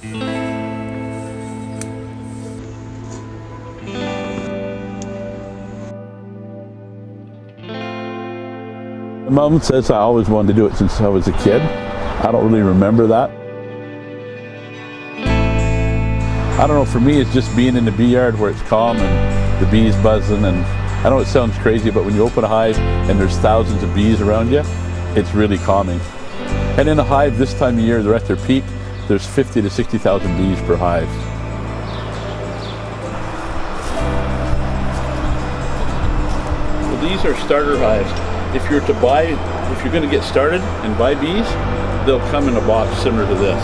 Mom says I always wanted to do it since I was a kid. I don't really remember that. I don't know, for me it's just being in the bee yard where it's calm and the bees buzzing, and I know it sounds crazy, but when you open a hive and there's thousands of bees around you, it's really calming. And in a hive this time of year, they're at their peak, there's 50 to 60,000 bees per hive. Well, these are starter hives. If you're going to get started and buy bees, they'll come in a box similar to this.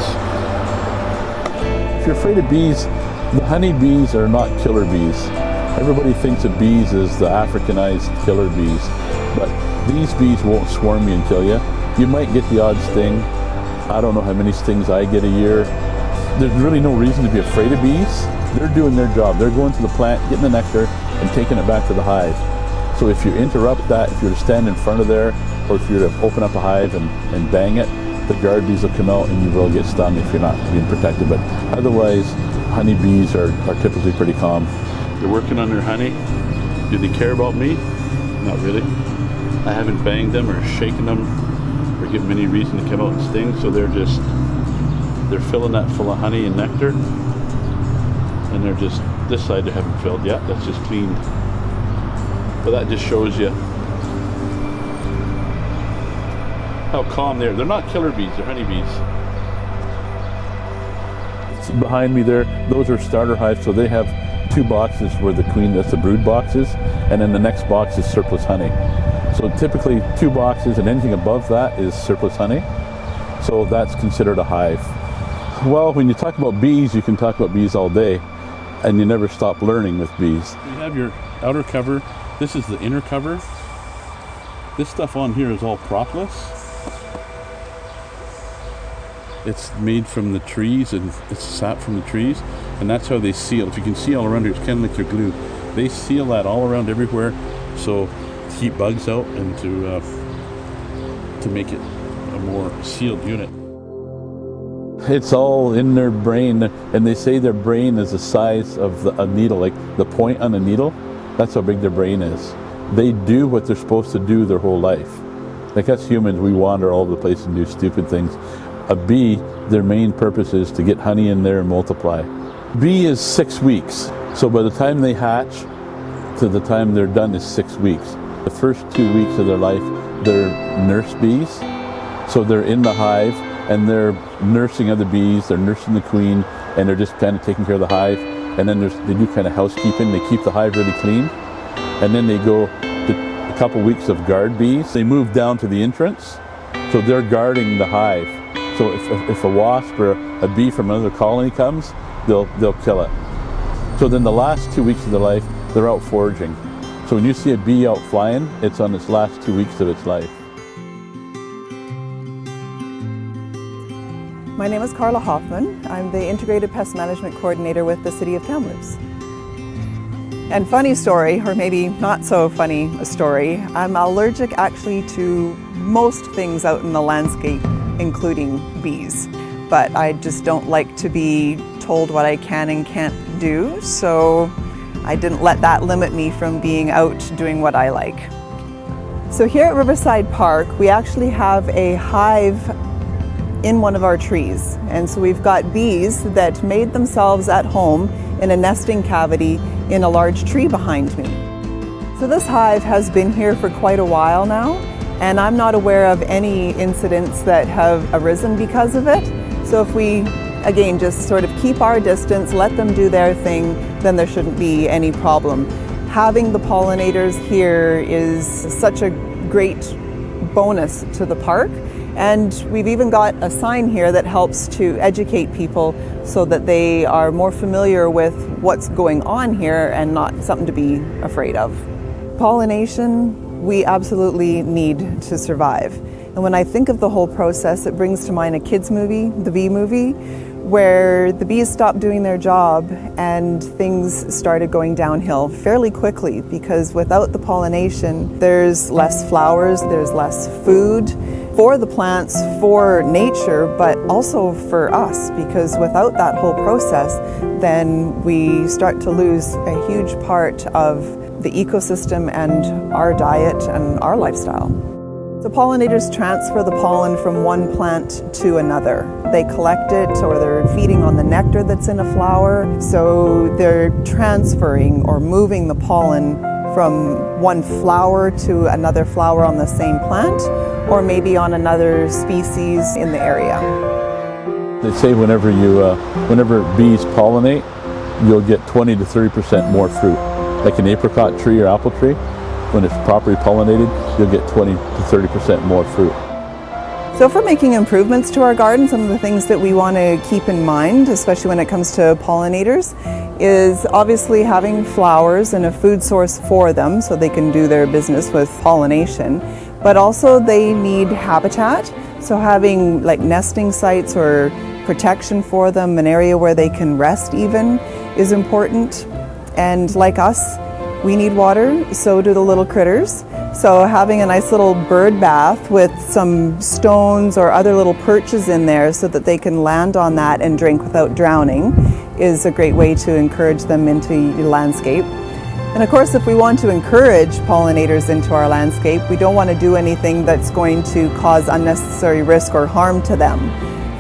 If you're afraid of bees, the honey bees are not killer bees. Everybody thinks of bees as the Africanized killer bees, but these bees won't swarm you and kill you. You might get the odd sting. I don't know how many stings I get a year. There's really no reason to be afraid of bees. They're doing their job. They're going to the plant, getting the nectar, and taking it back to the hive. So if you interrupt that, if you're to stand in front of there, or if you're to open up a hive and bang it, the guard bees will come out and you will get stung if you're not being protected. But otherwise, honey bees are typically pretty calm. They're working on their honey. Do they care about me? Not really. I haven't banged them or shaken them or given them any reason to come out and sting, so they're filling that full of honey and nectar. And they're just, this side they haven't filled yet, that's just cleaned. But that just shows you how calm they are. They're not killer bees, they're honeybees. Behind me there, those are starter hives, so they have 2 boxes where the queen, that's the brood boxes, and then the next box is surplus honey. So typically 2 boxes, and anything above that is surplus honey. So that's considered a hive. Well, when you talk about bees, you can talk about bees all day, and you never stop learning with bees. You have your outer cover. This is the inner cover. This stuff on here is all propolis. It's made from the trees, and it's sap from the trees, and that's how they seal. If you can see all around here, it's kind of like their glue. They seal that all around everywhere, so to keep bugs out and to make it a more sealed unit. It's all in their brain, and they say their brain is the size of a needle, like the point on a needle. That's how big their brain is. They do what they're supposed to do their whole life. Like us humans, we wander all over the place and do stupid things. A bee, their main purpose is to get honey in there and multiply. Bee is 6 weeks. So by the time they hatch to the time they're done is 6 weeks. The first 2 weeks of their life, they're nurse bees. So they're in the hive and they're nursing other bees, they're nursing the queen, and they're just kind of taking care of the hive. And then they do kind of housekeeping. They keep the hive really clean. And then they go to a couple weeks of guard bees. They move down to the entrance. So they're guarding the hive. So if a wasp or a bee from another colony comes, they'll kill it. So then the last 2 weeks of their life, they're out foraging. So when you see a bee out flying, it's on its last 2 weeks of its life. My name is Carla Hoffman. I'm the Integrated Pest Management Coordinator with the City of Kamloops. And funny story, or maybe not so funny a story, I'm allergic actually to most things out in the landscape, including bees. But I just don't like to be told what I can and can't do, so I didn't let that limit me from being out doing what I like. So here at Riverside Park, we actually have a hive in one of our trees. And so we've got bees that made themselves at home in a nesting cavity in a large tree behind me. So this hive has been here for quite a while now, and I'm not aware of any incidents that have arisen because of it. So if we, again, just sort of keep our distance, let them do their thing, then there shouldn't be any problem. Having the pollinators here is such a great bonus to the park. And we've even got a sign here that helps to educate people so that they are more familiar with what's going on here and not something to be afraid of. Pollination, we absolutely need to survive. And when I think of the whole process, it brings to mind a kids movie, the Bee Movie, where the bees stopped doing their job and things started going downhill fairly quickly, because without the pollination, there's less flowers, there's less food. for the plants, for nature, but also for us, because without that whole process, then we start to lose a huge part of the ecosystem and our diet and our lifestyle. So pollinators transfer the pollen from one plant to another. They collect it, or they're feeding on the nectar that's in a flower. So they're transferring or moving the pollen from one flower to another flower on the same plant, or maybe on another species in the area. They say whenever bees pollinate, you'll get 20 to 30% more fruit. Like an apricot tree or apple tree, when it's properly pollinated, you'll get 20 to 30% more fruit. So if we're making improvements to our garden, some of the things that we want to keep in mind, especially when it comes to pollinators, is obviously having flowers and a food source for them so they can do their business with pollination. But also they need habitat, so having like nesting sites or protection for them, an area where they can rest even, is important. And like us, we need water, so do the little critters. So having a nice little bird bath with some stones or other little perches in there so that they can land on that and drink without drowning is a great way to encourage them into your landscape. And of course, if we want to encourage pollinators into our landscape, we don't want to do anything that's going to cause unnecessary risk or harm to them.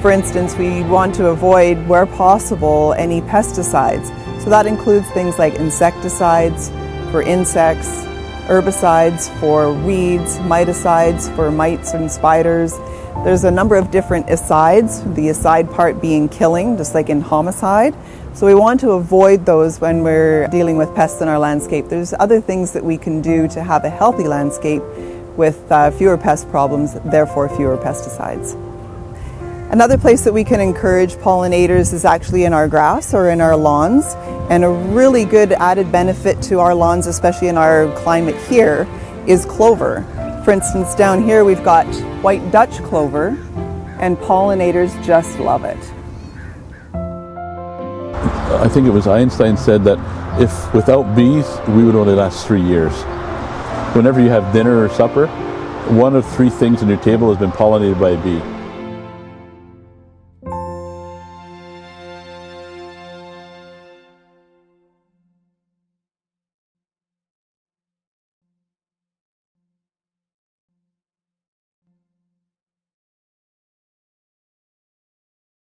For instance, we want to avoid, where possible, any pesticides. So that includes things like insecticides for insects, herbicides for weeds, miticides for mites and spiders. There's a number of different asides, the aside part being killing, just like in homicide. So we want to avoid those when we're dealing with pests in our landscape. There's other things that we can do to have a healthy landscape with fewer pest problems, therefore fewer pesticides. Another place that we can encourage pollinators is actually in our grass or in our lawns. And a really good added benefit to our lawns, especially in our climate here, is clover. For instance, down here we've got white Dutch clover, and pollinators just love it. I think it was Einstein said that if without bees, we would only last 3 years. Whenever you have dinner or supper, one of 3 things on your table has been pollinated by a bee.